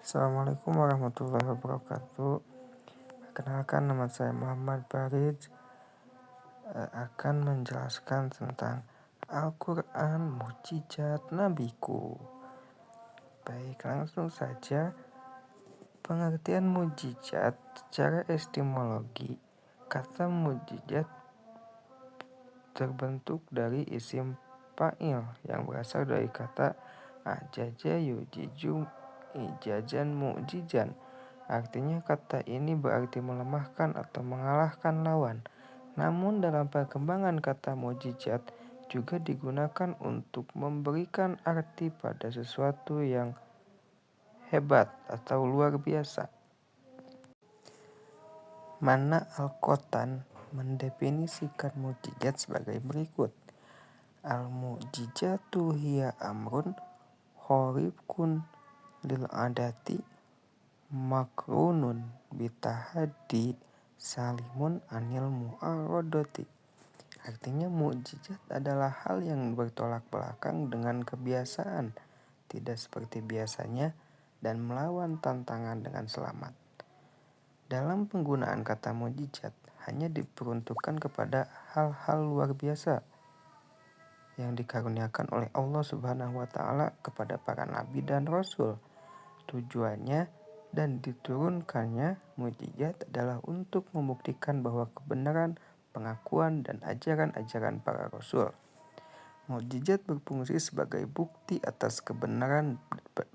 Assalamualaikum warahmatullahi wabarakatuh. Perkenalkan, nama saya Muhammad Farid. Akan menjelaskan tentang Al-Quran Mukjizat Nabiku. Baik, langsung saja. Pengertian mukjizat secara etimologi, kata mukjizat terbentuk dari isim fa'il yang berasal dari kata ajaja yujiju ijajan mukjizan. Artinya kata ini berarti melemahkan atau mengalahkan lawan. Namun dalam perkembangan kata mukjizat juga digunakan untuk memberikan arti pada sesuatu yang hebat atau luar biasa. Mana Al-Qotan mendefinisikan mukjizat sebagai berikut. Al-mukjizatu hiya amrun khariqun lil adati makrunun bitahaddi salimun anil mu'aradati. Artinya mukjizat adalah hal yang bertolak belakang dengan kebiasaan, tidak seperti biasanya, dan melawan tantangan dengan selamat. Dalam penggunaan kata mukjizat hanya diperuntukkan kepada hal-hal luar biasa yang dikaruniakan oleh Allah Subhanahu wa Ta'ala kepada para nabi dan rasul. Tujuannya dan diturunkannya mukjizat adalah untuk membuktikan bahwa kebenaran, pengakuan, dan ajaran-ajaran para rasul. Mukjizat berfungsi sebagai bukti atas kebenaran,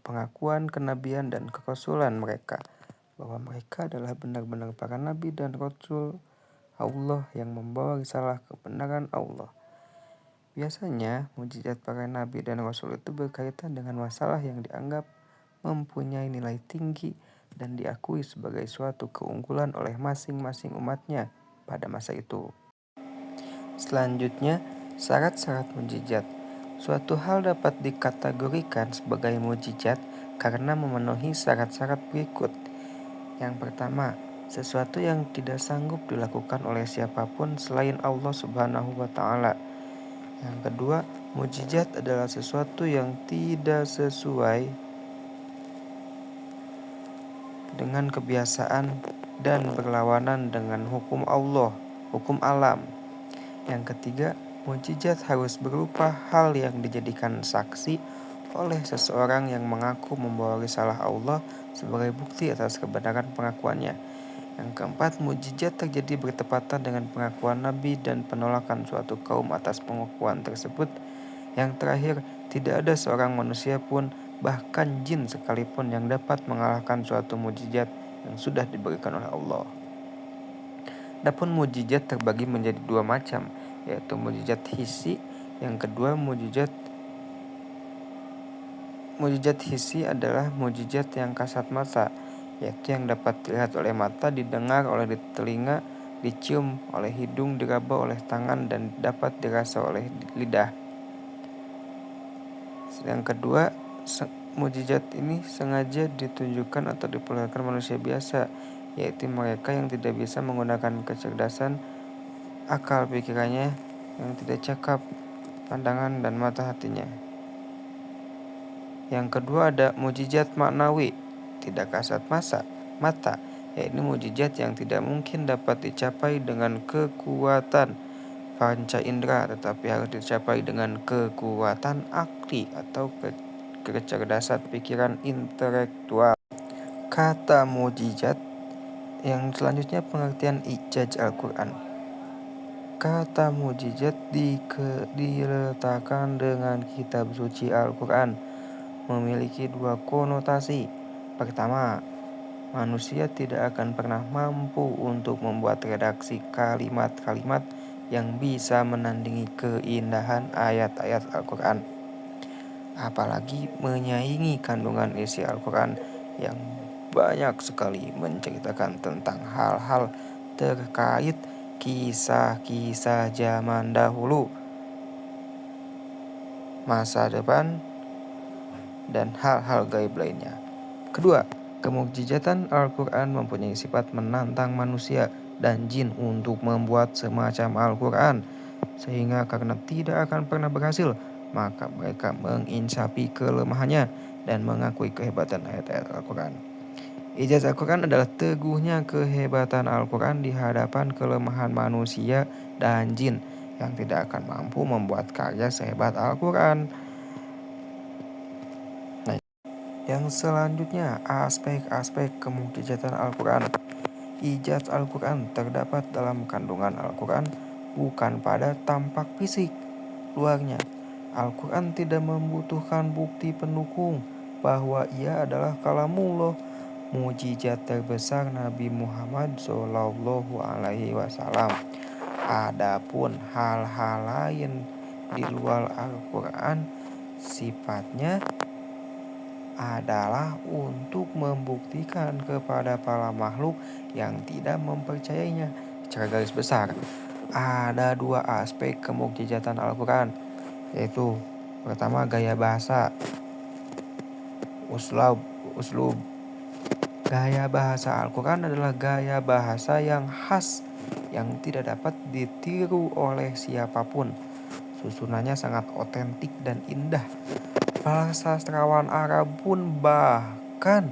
pengakuan kenabian dan kerasulan mereka, bahwa mereka adalah benar-benar para nabi dan rasul Allah yang membawa risalah kebenaran Allah. Biasanya mukjizat para nabi dan rasul itu berkaitan dengan masalah yang dianggap mempunyai nilai tinggi dan diakui sebagai suatu keunggulan oleh masing-masing umatnya pada masa itu. Selanjutnya, syarat-syarat mukjizat. Suatu hal dapat dikategorikan sebagai mukjizat karena memenuhi syarat-syarat berikut. Yang pertama, sesuatu yang tidak sanggup dilakukan oleh siapapun selain Allah Subhanahu wa Ta'ala. Yang kedua, mukjizat adalah sesuatu yang tidak sesuai dengan kebiasaan dan berlawanan dengan hukum Allah, hukum alam. Yang ketiga, mukjizat harus berupa hal yang dijadikan saksi oleh seseorang yang mengaku membawa risalah Allah sebagai bukti atas kebenaran pengakuannya. Yang keempat, mukjizat terjadi bertepatan dengan pengakuan Nabi dan penolakan suatu kaum atas pengakuan tersebut. Yang terakhir, tidak ada seorang manusia pun, bahkan jin sekalipun, yang dapat mengalahkan suatu mukjizat yang sudah diberikan oleh Allah. Adapun mukjizat terbagi menjadi dua macam, yaitu mukjizat hissi. Yang kedua, mukjizat hissi adalah mukjizat yang kasat mata, yaitu yang dapat dilihat oleh mata, didengar oleh telinga, dicium oleh hidung, diraba oleh tangan, dan dapat dirasa oleh lidah. Yang kedua, mukjizat ini sengaja ditunjukkan atau diperlihatkan manusia biasa, yaitu mereka yang tidak bisa menggunakan kecerdasan akal pikirannya, yang tidak cakap pandangan dan mata hatinya. Yang kedua ada mukjizat maknawi, tidak kasat mata, yaitu mukjizat yang tidak mungkin dapat dicapai dengan kekuatan panca indera, tetapi harus dicapai dengan kekuatan akli atau kecerdasan pikiran intelektual. Kata mukjizat yang selanjutnya pengertian ijaz Al-Quran. Kata mukjizat diletakkan dengan kitab suci Al-Quran memiliki dua konotasi. Pertama, manusia tidak akan pernah mampu untuk membuat redaksi kalimat-kalimat yang bisa menandingi keindahan ayat-ayat Al-Quran, apalagi menyaingi kandungan isi Al-Quran yang banyak sekali menceritakan tentang hal-hal terkait kisah-kisah zaman dahulu, masa depan, dan hal-hal gaib lainnya. Kedua, kemukjizatan Al-Quran mempunyai sifat menantang manusia dan jin untuk membuat semacam Al-Quran, sehingga karena tidak akan pernah berhasil, maka mereka menginsafi kelemahannya dan mengakui kehebatan ayat-ayat Al-Quran. Ijaz Al-Quran adalah teguhnya kehebatan Al-Quran di hadapan kelemahan manusia dan jin yang tidak akan mampu membuat karya sehebat Al-Quran. Nah, yang selanjutnya, aspek-aspek kemukjizatan Al-Quran. Ijaz Al-Quran terdapat dalam kandungan Al-Quran, bukan pada tampak fisik luarnya. Al-Quran tidak membutuhkan bukti pendukung bahwa ia adalah kalamullah. Mukjizat terbesar Nabi Muhammad Shallallahu Alaihi Wasallam. Adapun hal-hal lain di luar Al-Quran sifatnya adalah untuk membuktikan kepada para makhluk yang tidak mempercayainya. Secara garis besar, ada dua aspek kemukjizatan Al-Quran, yaitu pertama gaya bahasa, uslub. Gaya bahasa Al-Quran adalah gaya bahasa yang khas yang tidak dapat ditiru oleh siapapun. Susunannya sangat otentik dan indah. Para sastrawan Arab pun bahkan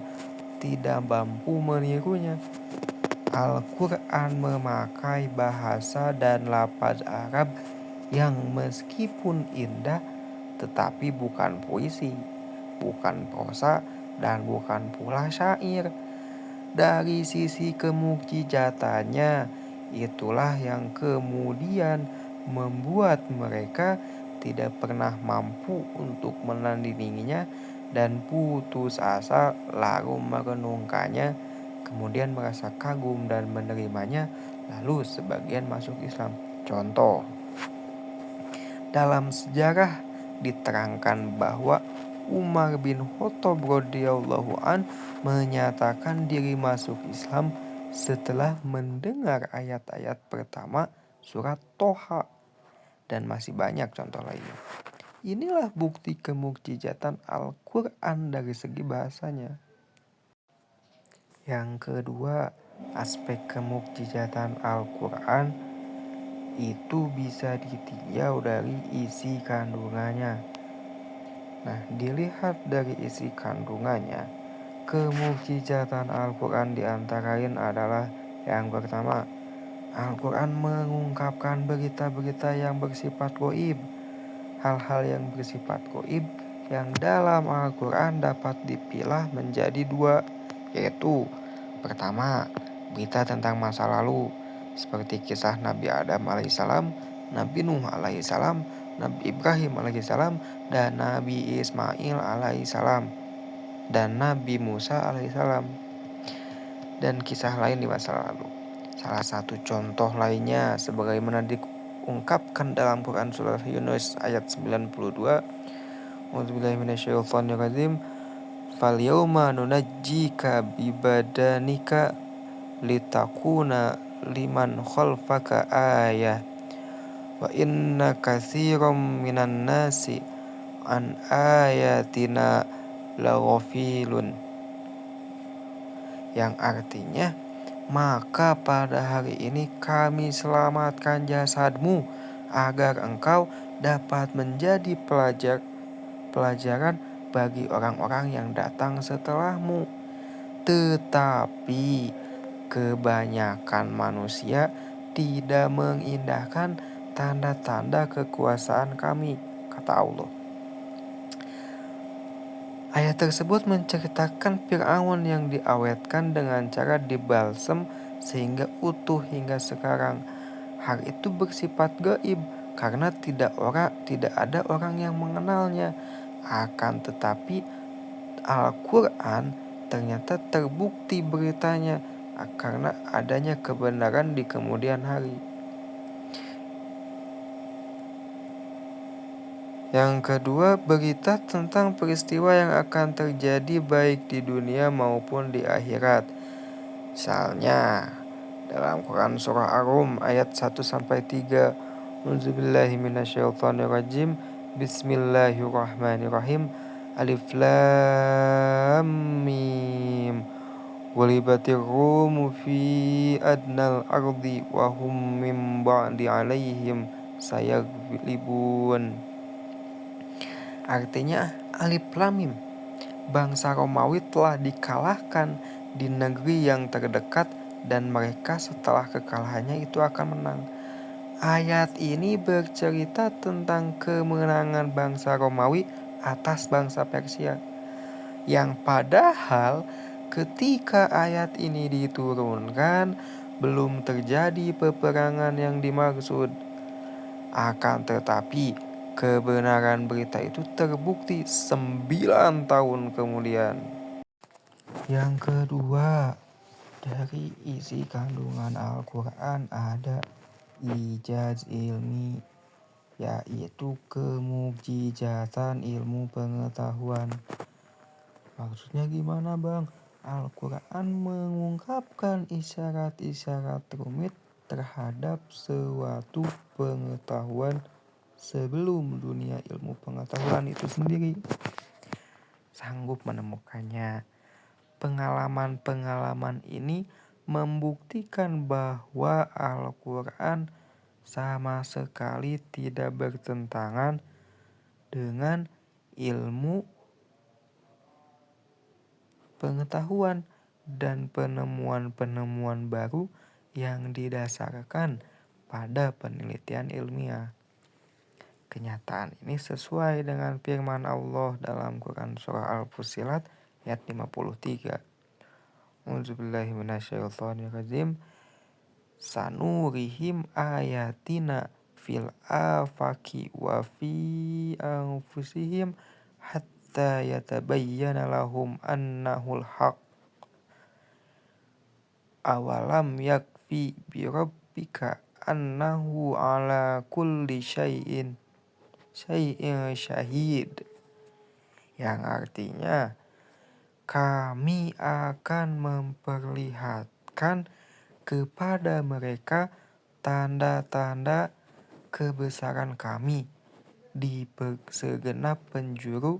tidak mampu menirunya. Al-Quran memakai bahasa dan lafaz Arab yang meskipun indah tetapi bukan puisi, bukan prosa, dan bukan pula syair. Dari sisi kemukjizatannya, itulah yang kemudian membuat mereka tidak pernah mampu untuk menandinginya dan putus asa lalu merenungkannya, kemudian merasa kagum dan menerimanya, lalu sebagian masuk Islam. Contoh, dalam sejarah diterangkan bahwa Umar bin Khattab radhiyallahu an menyatakan diri masuk Islam setelah mendengar ayat-ayat pertama surat Toha, dan masih banyak contoh lainnya. Inilah bukti kemukjizatan Al-Quran dari segi bahasanya. Yang kedua, aspek kemukjizatan Al-Quran itu bisa ditinjau dari isi kandungannya. Nah, dilihat dari isi kandungannya, kemukjizatan Al-Quran diantara lain adalah yang pertama, Al-Quran mengungkapkan berita-berita yang bersifat gaib. Hal-hal yang bersifat gaib yang dalam Al-Quran dapat dipilah menjadi dua, yaitu pertama, berita tentang masa lalu, seperti kisah Nabi Adam alaihissalam, Nabi Nuh alaihissalam, Nabi Ibrahim alaihissalam, dan Nabi Ismail alaihissalam, dan Nabi Musa alaihissalam, dan kisah lain di masa lalu. Salah satu contoh lainnya sebagaimana diungkapkan dalam Quran surah Yunus ayat 92, A'udzubillahi minasyaitonirrajim, "Falyawma nunajjika bibadanika litakuna liman khalfaka ayah wa inna katsiran minan nasi an ayatina laghafilun." Yang artinya, maka pada hari ini kami selamatkan jasadmu agar engkau dapat menjadi pelajaran bagi orang-orang yang datang setelahmu. Tetapi kebanyakan manusia tidak mengindahkan tanda-tanda kekuasaan kami, kata Allah. Ayat tersebut menceritakan Fir'aun yang diawetkan dengan cara dibalsem sehingga utuh hingga sekarang. Hal itu bersifat gaib karena tidak ada orang yang mengenalnya. Akan tetapi Al-Quran ternyata terbukti beritanya karena adanya kebenaran di kemudian hari. Yang kedua, berita tentang peristiwa yang akan terjadi baik di dunia maupun di akhirat. Misalnya, dalam Quran surah Ar-Rum ayat 1-3, A'udzubillahi minasyaitonirrajim, Bismillahirrahmanirrahim, Alif Lam Mim, Ghulibatir Rum fi adnal ardi wa hum min ba'di alaihim sayaglibun. Artinya Alif Lam Mim, bangsa Romawi telah dikalahkan di negeri yang terdekat dan mereka setelah kekalahannya itu akan menang. Ayat ini bercerita tentang kemenangan bangsa Romawi atas bangsa Persia. Yang padahal ketika ayat ini diturunkan belum terjadi peperangan yang dimaksud. Akan tetapi kebenaran berita itu terbukti 9 tahun kemudian. Yang kedua, dari isi kandungan Al-Quran ada ijaz ilmi, yaitu kemukjizatan ilmu pengetahuan. Maksudnya gimana bang? Al-Quran mengungkapkan isyarat-isyarat rumit terhadap suatu pengetahuan sebelum dunia ilmu pengetahuan itu sendiri sanggup menemukannya. Pengalaman-pengalaman ini membuktikan bahwa Al-Quran sama sekali tidak bertentangan dengan ilmu pengetahuan dan penemuan-penemuan baru yang didasarkan pada penelitian ilmiah. Kenyataan ini sesuai dengan firman Allah dalam Quran Surah Al-Fussilat ayat 53. A'udzubillahi minasyaitonirrajim. Sanurihim ayatina fil afaki wa fi anfusihim hatta yatabayyana lahum annahul haq. Awalam yakfi bi rabbika annahu ala kulli syai'in syahid, yang artinya kami akan memperlihatkan kepada mereka tanda-tanda kebesaran kami di segenap penjuru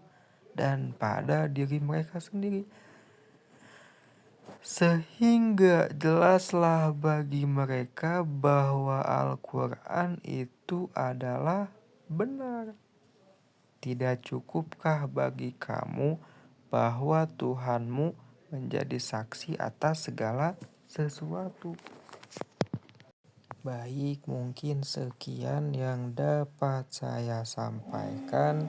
dan pada diri mereka sendiri, sehingga jelaslah bagi mereka bahwa Al-Quran itu adalah benar. Tidak cukupkah bagi kamu bahwa Tuhanmu menjadi saksi atas segala sesuatu? Baik, mungkin sekian yang dapat saya sampaikan.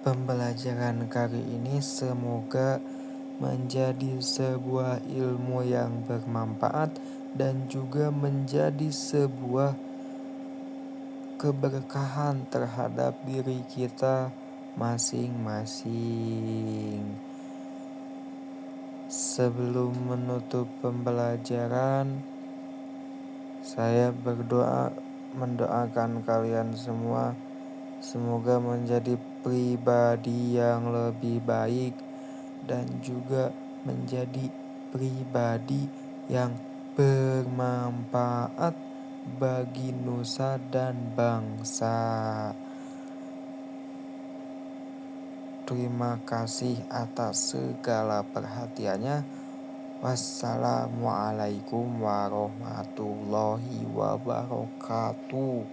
Pembelajaran kali ini semoga menjadi sebuah ilmu yang bermanfaat dan juga menjadi sebuah keberkahan terhadap diri kita masing-masing. Sebelum menutup pembelajaran, saya mendoakan kalian semua semoga menjadi pribadi yang lebih baik dan juga menjadi pribadi yang bermanfaat bagi nusa dan bangsa. Terima kasih atas segala perhatiannya. Wassalamualaikum warahmatullahi wabarakatuh.